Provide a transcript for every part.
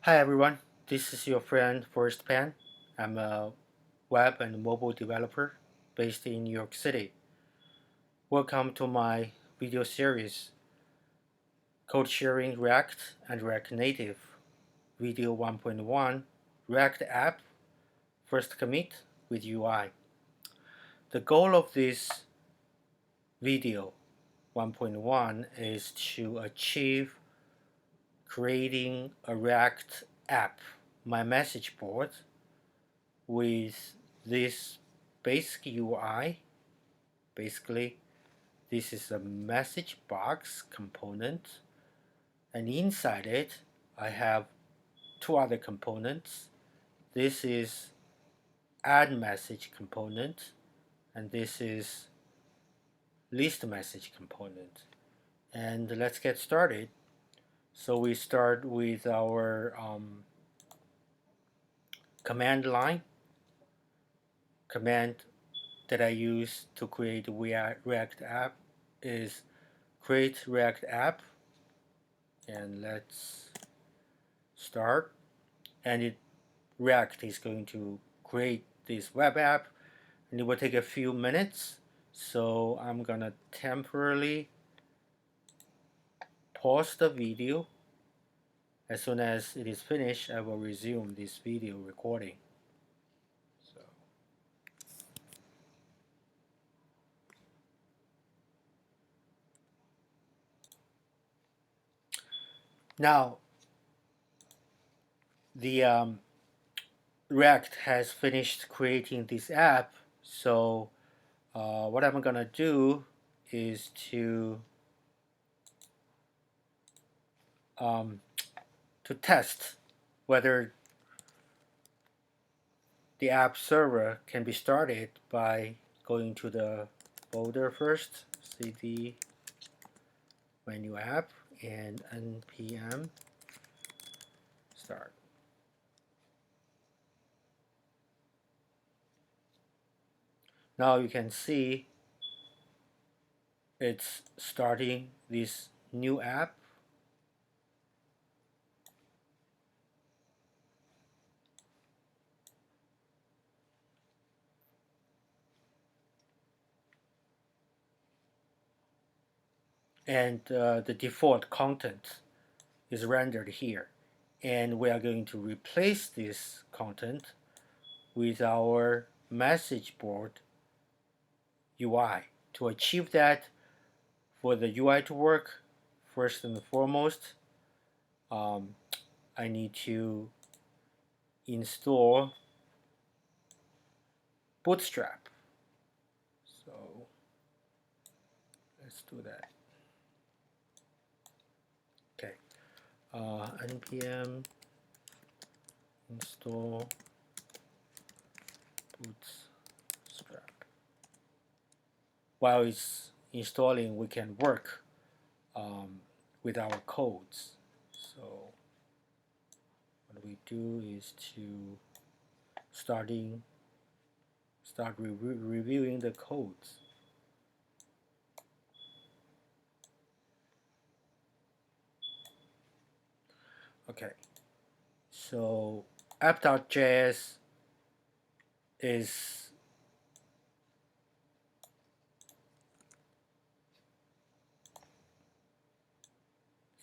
Hi everyone, this is your friend Forrest Pan. I'm a web and mobile developer based in New York City. Welcome to my video series, Code Sharing React and React Native, Video 1.1, React App, First Commit with UI. The goal of this video 1.1 is to achieve creating a React app, my message board, with this basic UI. Basically, this is a message box component, and inside it I have two other components. This is add message component, and this is list message component. And let's get started. So we start with our command line command that I use to create a React app is create React app, and let's start. And React is going to create this web app, and it will take a few minutes. So I'm gonna temporarily pause the video. As soon as it is finished, I will resume this video recording. So now the React has finished creating this app. So what I'm gonna do is um, to test whether the app server can be started by going to the folder first, cd menu app, and npm start. Now you can see it's starting this new app. And the default content is rendered here. And we are going to replace this content with our message board UI. To achieve that, for the UI to work, first and foremost, I need to install Bootstrap. So let's do that. Okay, npm install Bootstrap. While it's installing, we can work with our codes. So what we do is to start reviewing the codes. Okay, so app.js is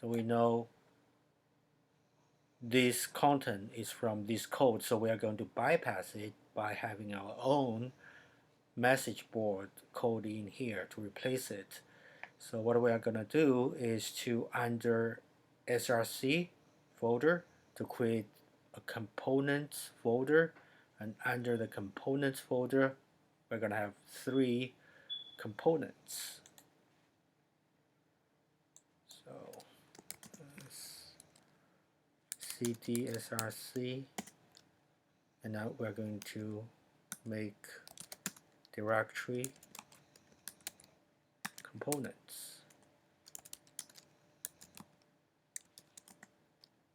so we know this content is from this code, so we are going to bypass it by having our own message board code in here to replace it. So what we are going to do is to under src folder to create a components folder, and under the components folder we're going to have three components. So cd src, and now we're going to make directory components,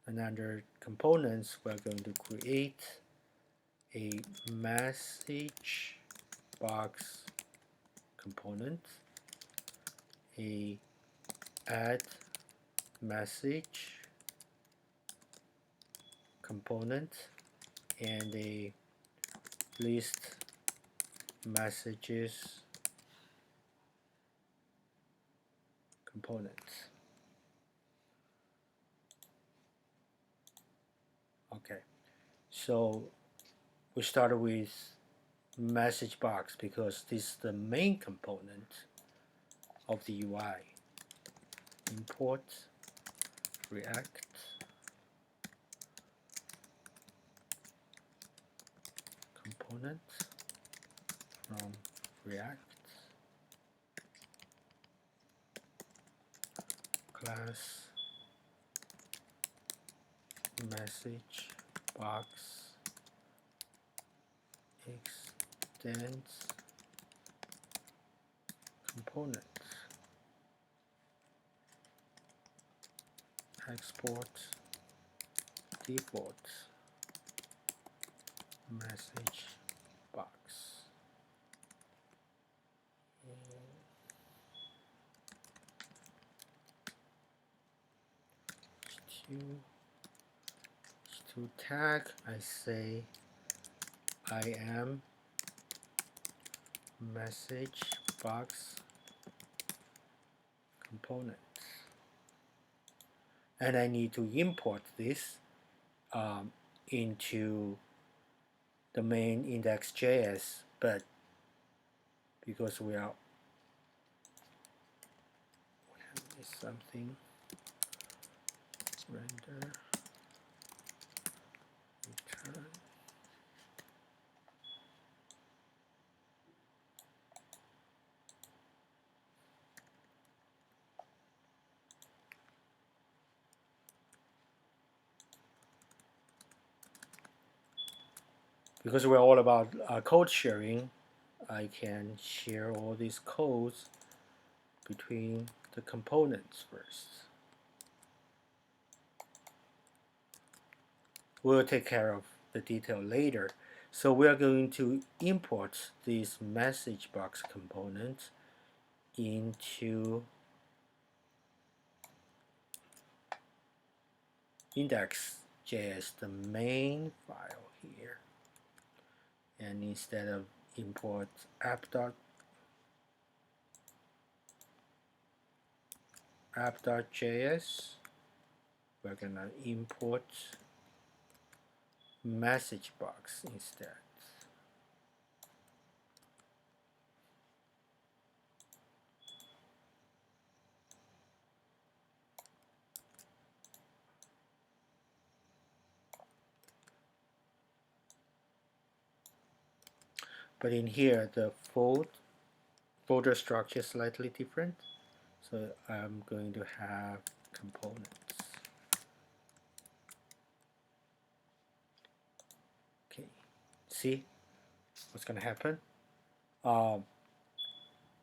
and under components we're going to create a message box component, a add message, component and a list messages component. Okay, so we started with message box because this is the main component of the UI. Import React component from React class message box extends component. Export default message box. To tag, I say I am message box component, and I need to import this into the main index.js, but because we have something, render return. Because we're all about code sharing, I can share all these codes between the components first. We'll take care of the detail later. So we are going to import this message box component into index.js, the main file here. And instead of import app.js, we're gonna import message box instead. But in here, the folder structure is slightly different. So I'm going to have components. Okay, see what's going to happen?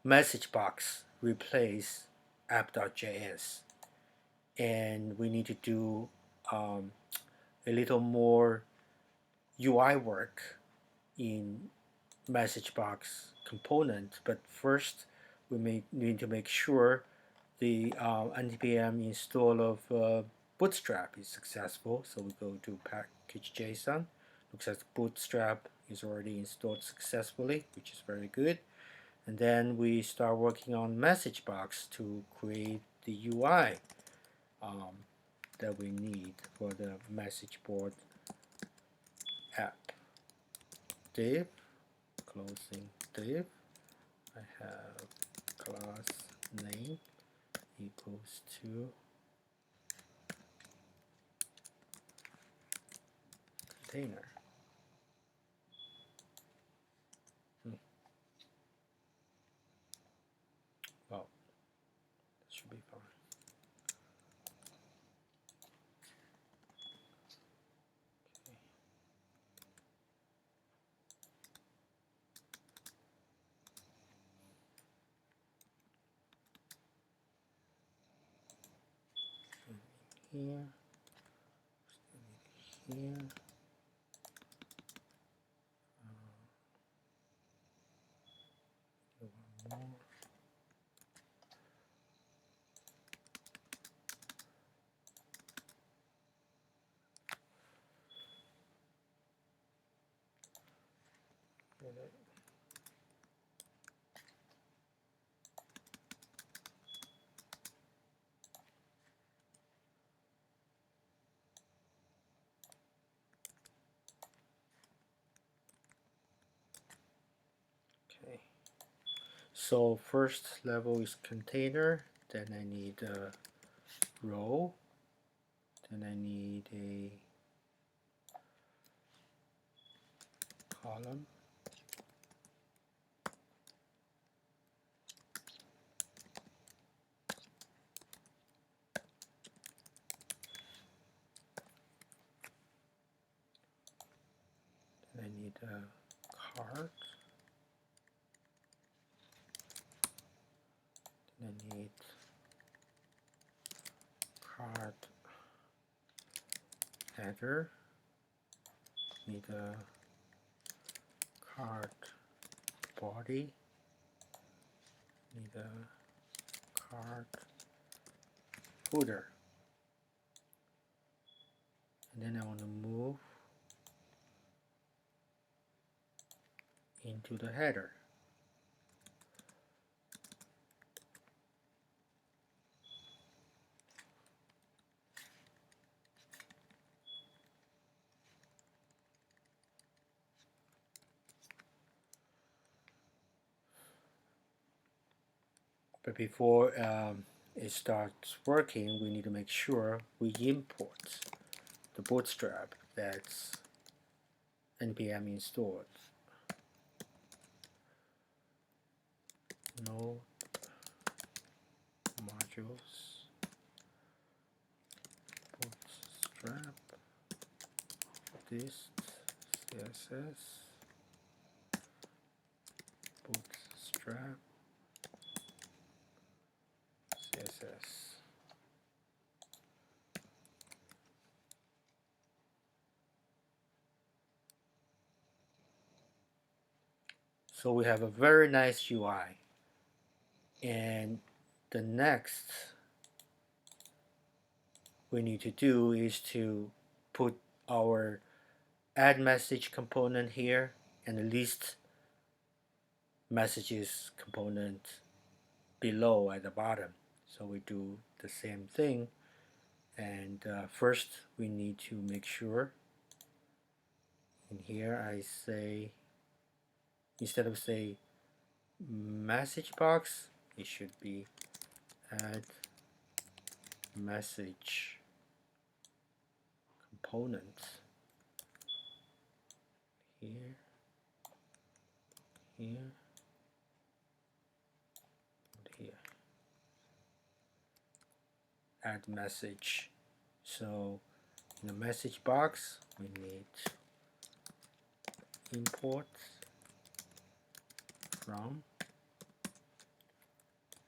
Message box replace app.js, and we need to do a little more UI work in message box component. But first, we need to make sure the npm install of Bootstrap is successful. So we go to package.json. Looks like Bootstrap is already installed successfully, which is very good. And then we start working on message box to create the UI that we need for the message board app. Div, closing div. I have class name equals to container. Well, that should be fine. Here, here. One more. Okay. So first level is container, then I need a row, then I need a column, then I need a card, then I need card header, need a card body, need a card footer, and then I want to move into the header. But before it starts working, we need to make sure we import the bootstrap that's npm installed. Node modules bootstrap dist css bootstrap css. So we have a very nice UI, and the next we need to do is to put our add message component here and the list messages component below at the bottom. So we do the same thing, and first we need to make sure in here I say, instead of say message box, it should be add message component here, here, and here. Add message. So in the message box we need import from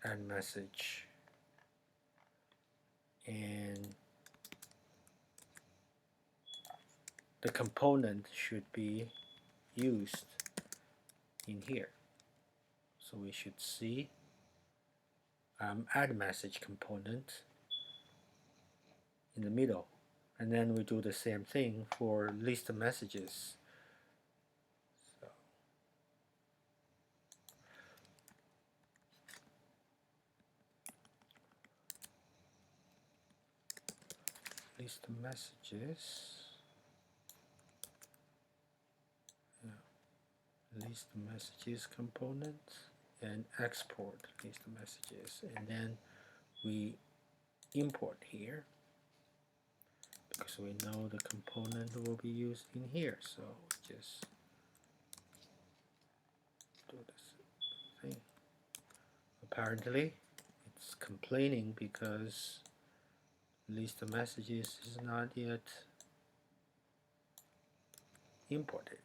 add message, and the component should be used in here. So we should see add message component in the middle, and then we do the same thing for list messages. So list messages, list messages component, and export list messages, and then we import here because we know the component will be used in here. So just do this thing. Apparently it's complaining because list messages is not yet imported.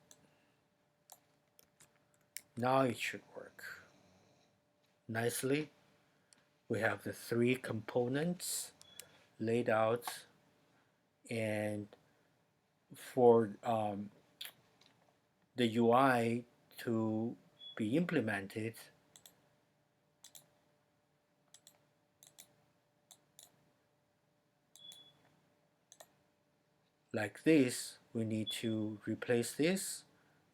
Now it should work nicely. We have the three components laid out, and for the UI to be implemented, like this, we need to replace this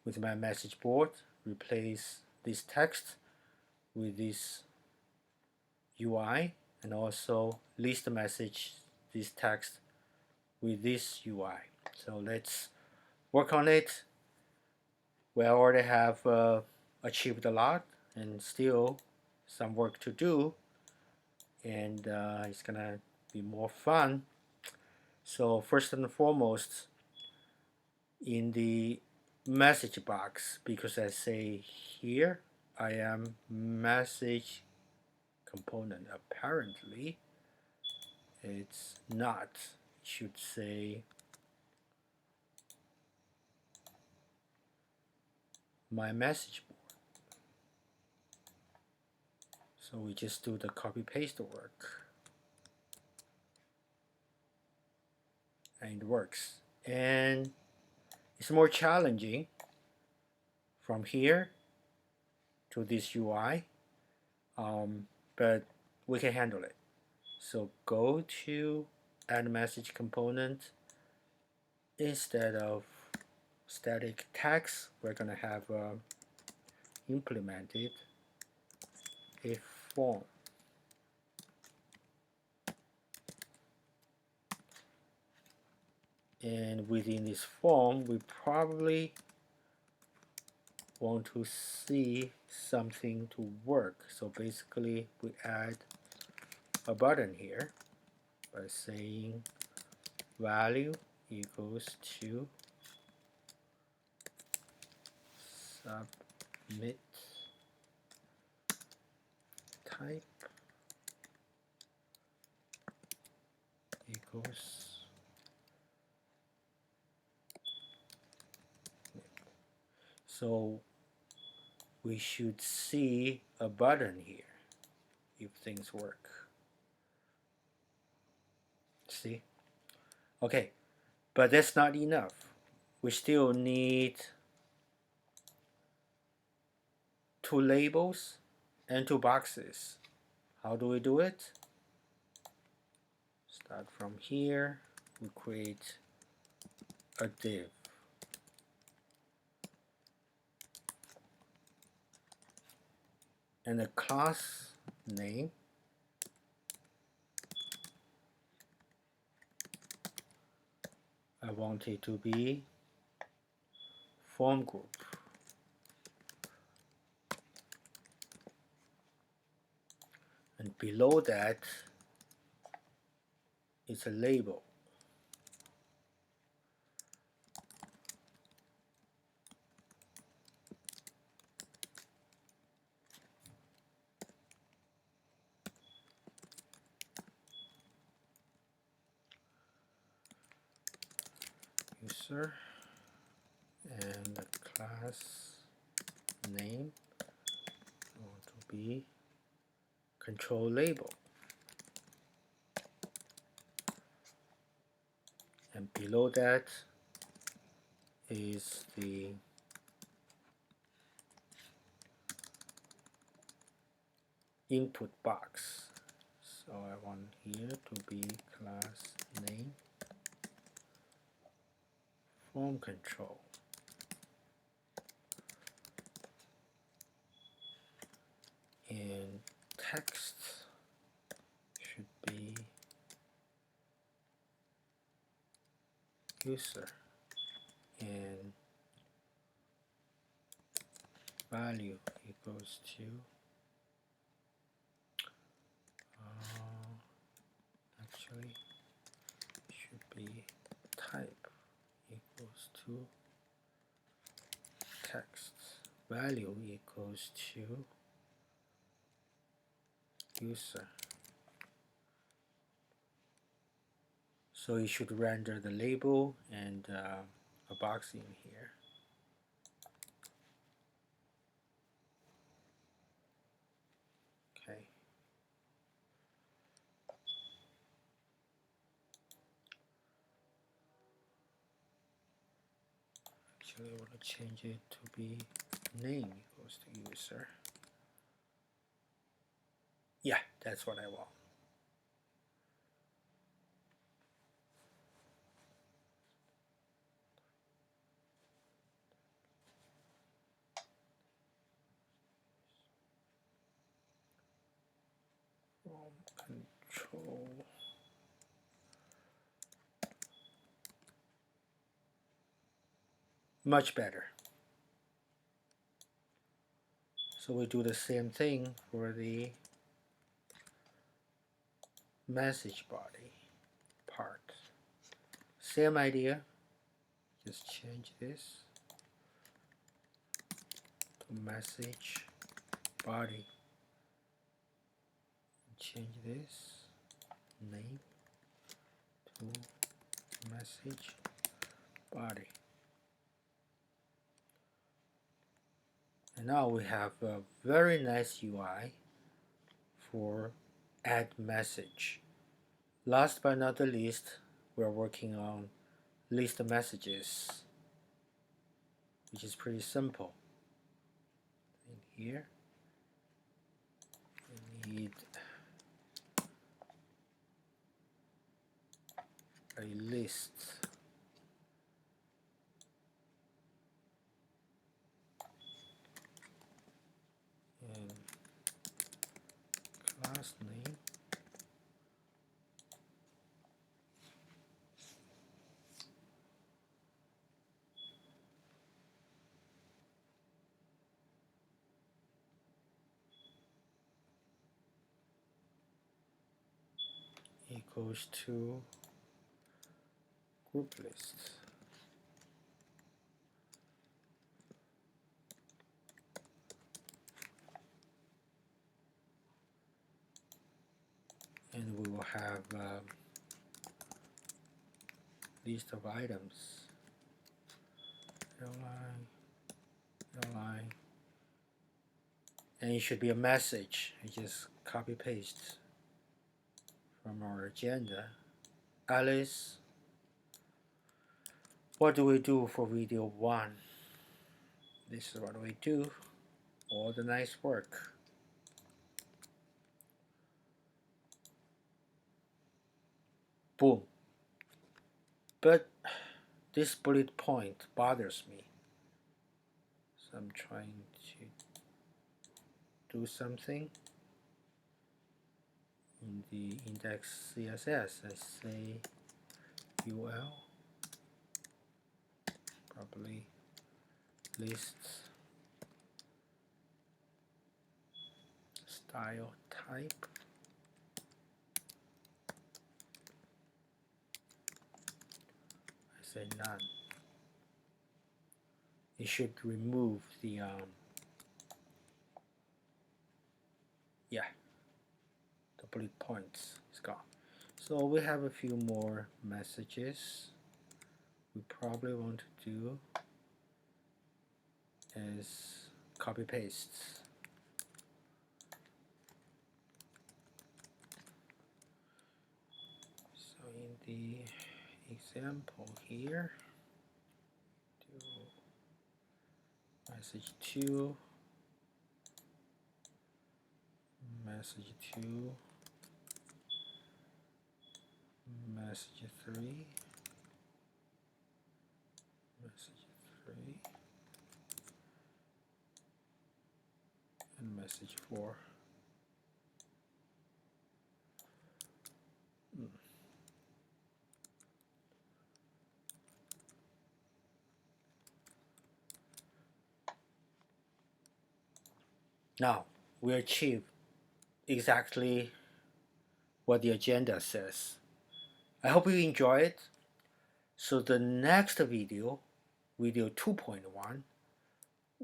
with my message board, replace this text with this UI, and also list message this text with this UI. So let's work on it. We already have achieved a lot, and still some work to do, and it's gonna be more fun. So first and foremost, in the message box, because I say here I am message component, apparently it's not. It should say my message board. So we just do the copy paste work, and it works. And it's more challenging from here to this UI, but we can handle it. So go to add message component. Instead of static text, we're gonna have implemented a form. And within this form, we probably want to see something to work. So basically, we add a button here by saying value equals to submit type equals. So we should see a button here if things work. See? Okay, but that's not enough. We still need two labels and two boxes. How do we do it? Start from here. We create a div. And the class name I want it to be form group. And below that is a label. User, and the class name I want to be control label. And below that is the input box. So I want here to be class name form control. And text should be user, and value equals to actually should be type equals to text, value equals to user. So you should render the label and a box in here. Okay. Actually, I want to change it to be name equals to user. Yeah, that's what I want. Control. Much better. So we do the same thing for the message body part. Same idea, just change this to message body. Change this name to message body. And now we have a very nice UI for add message. Last but not the least, we're working on list messages, which is pretty simple. In here, we need a list. And class name equals to group list. And we will have list of items. Line, and it should be a message. I just copy paste from our agenda. Alice, what do we do for video 1? This is what we do. All the nice work. Boom. But this bullet point bothers me. So I'm trying to do something in the index CSS. I say UL, probably lists style type. I say none. It should remove the the bullet points. It's gone. So we have a few more messages. We probably want to do is copy paste. So in the example here, do message 2, message 2, message 3, message 3, and message 4. Now we achieve exactly what the agenda says. I hope you enjoy it. So the next video, video 2.1,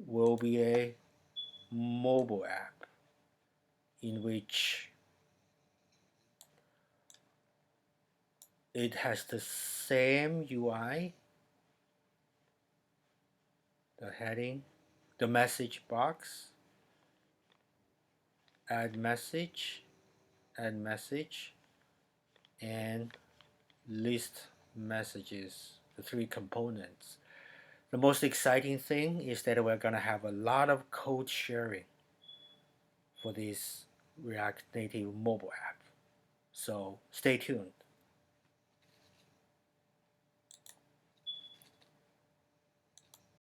will be a mobile app in which it has the same UI, the heading, the message box, add message, and list messages, the 3 components. The most exciting thing is that we're going to have a lot of code sharing for this React Native mobile app. So stay tuned.